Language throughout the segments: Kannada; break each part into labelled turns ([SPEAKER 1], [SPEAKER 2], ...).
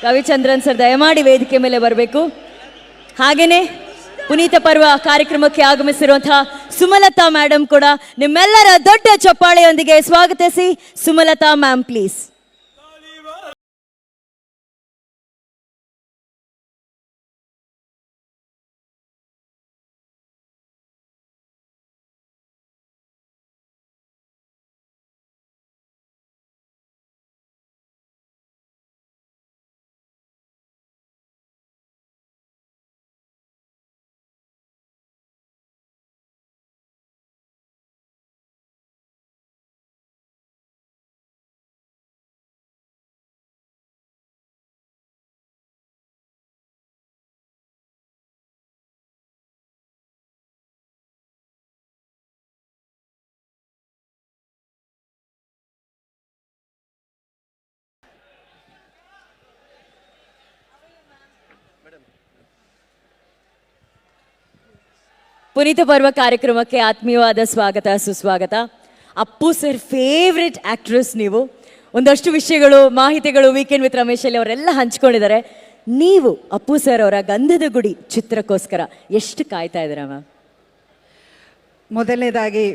[SPEAKER 1] ರವಿಚಂದ್ರನ್ ಸರ್ ದಯಮಾಡಿ ವೇದಿಕೆ ಮೇಲೆ ಬರಬೇಕು. ಹಾಗೇನೆ ಪುನೀತ ಪರ್ವ ಕಾರ್ಯಕ್ರಮಕ್ಕೆ ಆಗಮಿಸಿರುವಂತಹ ಸುಮಲತಾ ಮೇಡಮ್ ಕೂಡ ನಿಮ್ಮೆಲ್ಲರ ದೊಡ್ಡ ಚಪ್ಪಾಳೆಯೊಂದಿಗೆ ಸ್ವಾಗತಿಸಿ. Sumalatha ma'am please. ಪುನೀತ ಪರ್ವ ಕಾರ್ಯಕ್ರಮಕ್ಕೆ ಆತ್ಮೀಯವಾದ ಸ್ವಾಗತ ಸುಸ್ವಾಗತ. ಅಪ್ಪು ಸರ್ ಫೇವ್ರೆಟ್ ಆಕ್ಟ್ರೆಸ್ ನೀವು. ಒಂದಷ್ಟು ವಿಷಯಗಳು ಮಾಹಿತಿಗಳು ವೀಕೆಂಡ್ ವಿತ್ ರಮೇಶ್ ಅಲ್ಲಿ ಅವರೆಲ್ಲ ಹಂಚ್ಕೊಂಡಿದ್ದಾರೆ. ನೀವು ಅಪ್ಪು ಸರ್ ಅವರ ಗಂಧದ ಗುಡಿ ಚಿತ್ರಕ್ಕೋಸ್ಕರ ಎಷ್ಟು ಕಾಯ್ತಾ ಇದ್ದೀರಾ ಮ್ಯಾಮ್?
[SPEAKER 2] ಮೊದಲನೇದಾಗಿ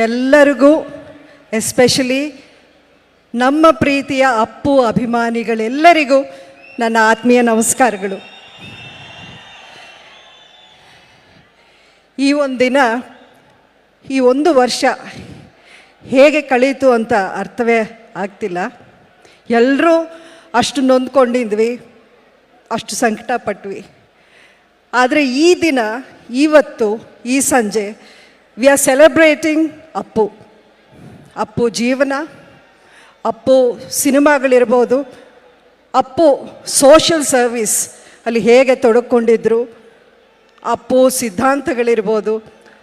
[SPEAKER 2] ಎಲ್ಲರಿಗೂ, ಎಸ್ಪೆಷಲಿ ನಮ್ಮ ಪ್ರೀತಿಯ ಅಪ್ಪು ಅಭಿಮಾನಿಗಳೆಲ್ಲರಿಗೂ ನನ್ನ ಆತ್ಮೀಯ ನಮಸ್ಕಾರಗಳು. ಈ ಒಂದು ದಿನ, ಈ ಒಂದು ವರ್ಷ ಹೇಗೆ ಕಳೀತು ಅಂತ ಅರ್ಥವೇ ಆಗ್ತಿಲ್ಲ. ಎಲ್ಲರೂ ಅಷ್ಟು ನೊಂದ್ಕೊಂಡಿದ್ವಿ, ಅಷ್ಟು ಸಂಕಟ ಪಟ್ವಿ. ಆದರೆ ಈ ದಿನ, ಇವತ್ತು, ಈ ಸಂಜೆ we are celebrating Appu. Appu ಜೀವನ, ಅಪ್ಪು ಸಿನಿಮಾಗಳಿರ್ಬೋದು, ಅಪ್ಪು ಸೋಷಿಯಲ್ ಸರ್ವಿಸ್ ಅಲ್ಲಿ ಹೇಗೆ ತೊಡಕೊಂಡಿದ್ರು, ಅಪ್ಪು ಸಿದ್ಧಾಂತಗಳಿರ್ಬೋದು,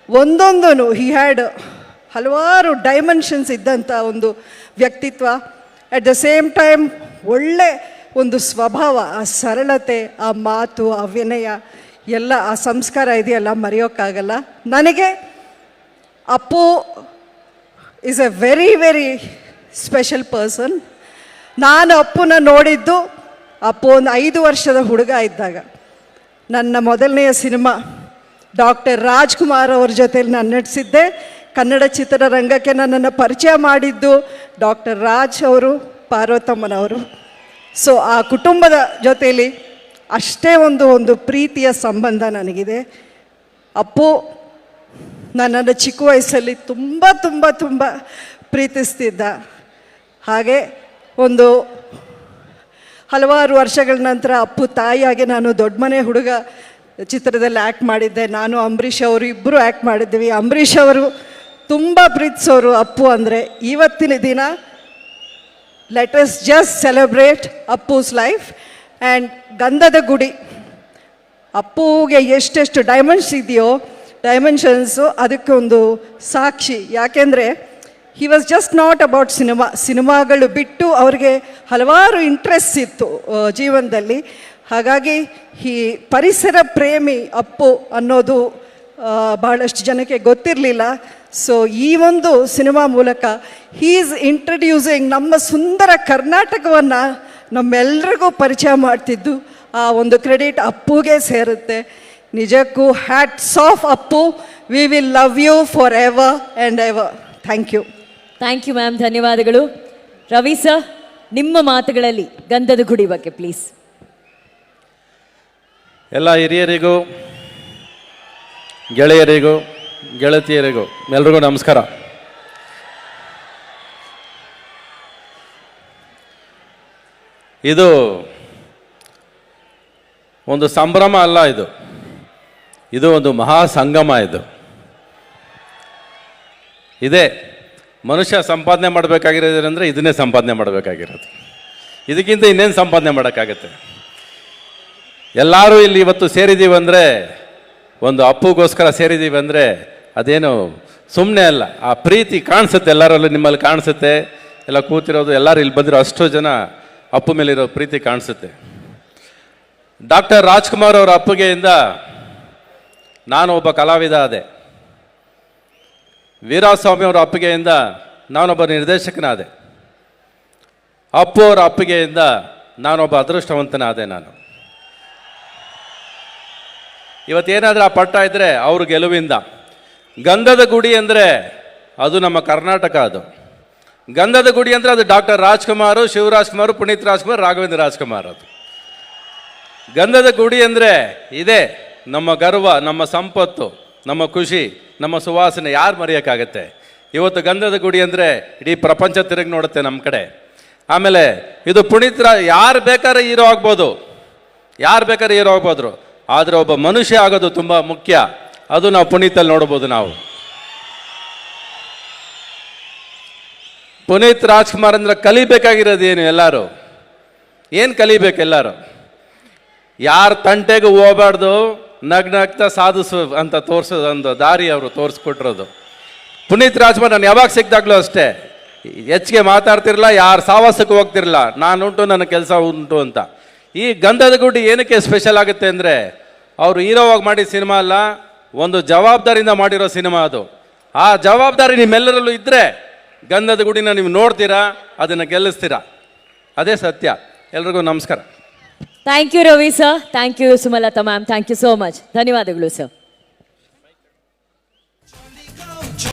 [SPEAKER 2] ಒಂದೊಂದೂ ಹಿ ಹ್ಯಾಡ್ ಹಲವಾರು ಡೈಮೆನ್ಷನ್ಸ್ ಇದ್ದಂಥ ಒಂದು ವ್ಯಕ್ತಿತ್ವ. ಅಟ್ ದ ಸೇಮ್ ಟೈಮ್ ಒಳ್ಳೆ ಒಂದು ಸ್ವಭಾವ, ಆ ಸರಳತೆ, ಆ ಮಾತು, ಆ ವಿನಯ ಎಲ್ಲ, ಆ ಸಂಸ್ಕಾರ ಇದೆಯಲ್ಲ, ಮರೆಯೋಕ್ಕಾಗಲ್ಲ. ನನಗೆ Appu is A very very special person. ನಾನು ಅಪ್ಪುನ ನೋಡಿದ್ದು ಅಪ್ಪು ಒಂದು 5 ವರ್ಷದ ಹುಡುಗ ಇದ್ದಾಗ. ನನ್ನ ಮೊದಲನೆಯ ಸಿನಿಮಾ ಡಾಕ್ಟರ್ ರಾಜ್ಕುಮಾರ್ ಅವ್ರ ಜೊತೆಲಿ ನಾನು ನಟಿಸಿದ್ದೆ. ಕನ್ನಡ ಚಿತ್ರರಂಗಕ್ಕೆ ನನ್ನನ್ನು ಪರಿಚಯ ಮಾಡಿದ್ದು ಡಾಕ್ಟರ್ ರಾಜ್ ಅವರು, ಪಾರ್ವತಮ್ಮನವರು. ಸೊ ಆ ಕುಟುಂಬದ ಜೊತೆಯಲ್ಲಿ ಅಷ್ಟೇ ಒಂದು ಪ್ರೀತಿಯ ಸಂಬಂಧ ನನಗಿದೆ. ಅಪ್ಪು ನನ್ನನ್ನು ಚಿಕ್ಕ ವಯಸ್ಸಲ್ಲಿ ತುಂಬ ತುಂಬ ತುಂಬ ಪ್ರೀತಿಸ್ತಿದ್ದ. ಹಾಗೆ ಒಂದು ಹಲವಾರು ವರ್ಷಗಳ ನಂತರ ಅಪ್ಪು ತಾಯಿಯಾಗಿ ನಾನು ದೊಡ್ಡ ಮನೆ ಹುಡುಗ ಚಿತ್ರದಲ್ಲಿ ಆ್ಯಕ್ಟ್ ಮಾಡಿದ್ದೆ. ನಾನು ಅಂಬರೀಷ್ ಅವರು ಇಬ್ಬರು ಆ್ಯಕ್ಟ್ ಮಾಡಿದ್ದೀವಿ. ಅಂಬರೀಷ್ ಅವರು ತುಂಬ ಪ್ರೀತಿಸೋರು ಅಪ್ಪು ಅಂದರೆ. ಇವತ್ತಿನ ದಿನ let us just celebrate Appu's life. And Gandhada Gudi ಅಪ್ಪುಗೆ ಎಷ್ಟೆಷ್ಟು ಡೈಮೆನ್ಷನ್ಸು ಅದಕ್ಕೆ ಒಂದು ಸಾಕ್ಷಿ. ಯಾಕೆಂದರೆ he was just not about ಸಿನಿಮಾಗಳು ಬಿಟ್ಟು ಅವ್ರಿಗೆ ಹಲವಾರು ಇಂಟ್ರೆಸ್ಟ್ ಇತ್ತು ಜೀವನದಲ್ಲಿ. ಹಾಗಾಗಿ ಈ ಪರಿಸರ ಪ್ರೇಮಿ ಅಪ್ಪು ಅನ್ನೋದು ಬಹಳಷ್ಟು ಜನಕ್ಕೆ ಗೊತ್ತಿರಲಿಲ್ಲ. ಸೊ ಈ ಒಂದು ಸಿನಿಮಾ ಮೂಲಕ ಹೀ ಈಸ್ ಇಂಟ್ರಡ್ಯೂಸಿಂಗ್ ನಮ್ಮ ಸುಂದರ ಕರ್ನಾಟಕವನ್ನು ನಮ್ಮೆಲ್ಲರಿಗೂ ಪರಿಚಯ ಮಾಡ್ತಿದ್ದು. ಆ ಒಂದು ಕ್ರೆಡಿಟ್ ಅಪ್ಪುಗೆ ಸೇರುತ್ತೆ. ನಿಜಕ್ಕೂ hats off Appu. We will love you forever and ever. Thank you.
[SPEAKER 1] Thank you ma'am, ಧನ್ಯವಾದಗಳು. ರವಿ ಸರ್, ನಿಮ್ಮ ಮಾತುಗಳಲ್ಲಿ ಗಂಧದ ಗುಡಿ ಬಗ್ಗೆ ಪ್ಲೀಸ್.
[SPEAKER 3] ಎಲ್ಲ ಹಿರಿಯರಿಗೂ, ಗೆಳೆಯರಿಗೂ, ಗೆಳತಿಯರಿಗೂ ಎಲ್ರಿಗೂ ನಮಸ್ಕಾರ. ಇದು ಒಂದು ಸಂಭ್ರಮ ಅಲ್ಲ, ಇದು ಒಂದು ಮಹಾ ಸಂಗಮ. ಇದೇ ಮನುಷ್ಯ ಸಂಪಾದನೆ ಮಾಡಬೇಕಾಗಿರೋದಂದರೆ ಇದನ್ನೇ ಸಂಪಾದನೆ ಮಾಡಬೇಕಾಗಿರೋದು. ಇದಕ್ಕಿಂತ ಇನ್ನೇನು ಸಂಪಾದನೆ ಮಾಡೋಕ್ಕಾಗತ್ತೆ? ಎಲ್ಲರೂ ಇಲ್ಲಿ ಇವತ್ತು ಸೇರಿದ್ದೀವಿ ಅಂದರೆ, ಒಂದು ಅಪ್ಪುಗೋಸ್ಕರ ಸೇರಿದ್ದೀವಿ ಅಂದರೆ ಅದೇನು ಸುಮ್ಮನೆ ಅಲ್ಲ. ಆ ಪ್ರೀತಿ ಕಾಣಿಸುತ್ತೆ, ಎಲ್ಲರಲ್ಲೂ ನಿಮ್ಮಲ್ಲಿ ಕಾಣಿಸುತ್ತೆ. ಎಲ್ಲ ಕೂತಿರೋದು, ಎಲ್ಲರೂ ಇಲ್ಲಿ ಬಂದಿರೋ ಅಷ್ಟು ಜನ ಅಪ್ಪು ಮೇಲಿರೋ ಪ್ರೀತಿ ಕಾಣಿಸುತ್ತೆ. ಡಾಕ್ಟರ್ ರಾಜ್ಕುಮಾರ್ ಅವರ ಅಪ್ಪುಗೆಯಿಂದ ನಾನು ಒಬ್ಬ ಕಲಾವಿದ ಆದೆ. ವೀರಾಸ್ವಾಮಿ ಅವರ ಅಪ್ಪಿಗೆಯಿಂದ ನಾನೊಬ್ಬ ನಿರ್ದೇಶಕನಾದೆ. ಅಪ್ಪು ಅವರ ಅಪ್ಪಿಗೆಯಿಂದ ನಾನೊಬ್ಬ ಅದೃಷ್ಟವಂತನಾದೆ ನಾನು. ಇವತ್ತೇನಾದರೂ ಆ ಪಟ್ಟ ಇದ್ದರೆ ಅವ್ರ ಗೆಲುವಿಂದ. ಗಂಧದ ಗುಡಿ ಅಂದರೆ ಅದು ನಮ್ಮ ಕರ್ನಾಟಕ. ಅದು ಗಂಧದ ಗುಡಿ ಅಂದರೆ ಅದು ಡಾಕ್ಟರ್ ರಾಜ್ಕುಮಾರ್, ಶಿವರಾಜ್ಕುಮಾರ್, ಪುನೀತ್ ರಾಜ್ಕುಮಾರ್, ರಾಘವೇಂದ್ರ ರಾಜ್ಕುಮಾರ್. ಅದು ಗಂಧದ ಗುಡಿ ಅಂದರೆ ಇದೇ ನಮ್ಮ ಗರ್ವ, ನಮ್ಮ ಸಂಪತ್ತು, ನಮ್ಮ ಖುಷಿ, ನಮ್ಮ ಸುವಾಸನೆ. ಯಾರು ಮರೆಯೋಕ್ಕಾಗತ್ತೆ? ಇವತ್ತು ಗಂಧದ ಗುಡಿ ಅಂದರೆ ಇಡೀ ಪ್ರಪಂಚ ತಿರುಗಿ ನೋಡುತ್ತೆ ನಮ್ಮ ಕಡೆ. ಆಮೇಲೆ ಇದು ಪುನೀತ್ ಯಾರು ಬೇಕಾದ್ರೆ ಹೀರೋ ಆಗ್ಬೋದು, ಯಾರು ಬೇಕಾದ್ರೆ ಹೀರೋ ಆಗ್ಬೋದ್ರು, ಆದರೆ ಒಬ್ಬ ಮನುಷ್ಯ ಆಗೋದು ತುಂಬ ಮುಖ್ಯ. ಅದು ನಾವು ಪುನೀತಲ್ಲಿ ನೋಡ್ಬೋದು. ನಾವು ಪುನೀತ್ ರಾಜ್ಕುಮಾರ್ ಅಂದ್ರೆ ಕಲಿಬೇಕಾಗಿರೋದು ಏನು? ಎಲ್ಲರೂ ಏನು ಕಲಿಬೇಕು? ಎಲ್ಲರೂ ಯಾರ ತಂಟೆಗೂ ಹೋಗಬಾರ್ದು, ನಗ್ನಗ್ತಾ ಸಾಧಿಸು ಅಂತ ತೋರಿಸೋದು ಒಂದು ದಾರಿ ಅವರು ತೋರಿಸ್ಕೊಟ್ಟಿರೋದು. ಪುನೀತ್ ರಾಜ್ಕುಮಾರ್ ನಾನು ಯಾವಾಗ ಸಿಕ್ಕಿದಾಗಲೂ ಅಷ್ಟೇ, ಹೆಚ್ಚಿಗೆ ಮಾತಾಡ್ತಿರಲ್ಲ, ಯಾರು ಸಾವಾಸಕ್ಕೆ ಹೋಗ್ತಿರಲ್ಲ, ನಾನುಂಟು ನನ್ನ ಕೆಲಸ ಉಂಟು ಅಂತ. ಈ ಗಂಧದ ಗುಡಿ ಏನಕ್ಕೆ ಸ್ಪೆಷಲ್ ಆಗುತ್ತೆ ಅಂದರೆ ಅವರು ಹೀರೋವಾಗಿ ಮಾಡಿದ ಸಿನಿಮಾ ಅಲ್ಲ, ಒಂದು ಜವಾಬ್ದಾರಿಯಿಂದ ಮಾಡಿರೋ ಸಿನಿಮಾ ಅದು. ಆ ಜವಾಬ್ದಾರಿ ನಿಮ್ಮೆಲ್ಲರಲ್ಲೂ ಇದ್ದರೆ ಗಂಧದ ಗುಡಿನ ನೀವು ನೋಡ್ತೀರಾ, ಅದನ್ನು ಗೆಲ್ಲಿಸ್ತೀರಾ. ಅದೇ ಸತ್ಯ. ಎಲ್ರಿಗೂ ನಮಸ್ಕಾರ.
[SPEAKER 1] Thank you Ravi sir, thank you Sumalatha ma'am, thank you so much. ಧನ್ಯವಾದಗಳು ಸರ್.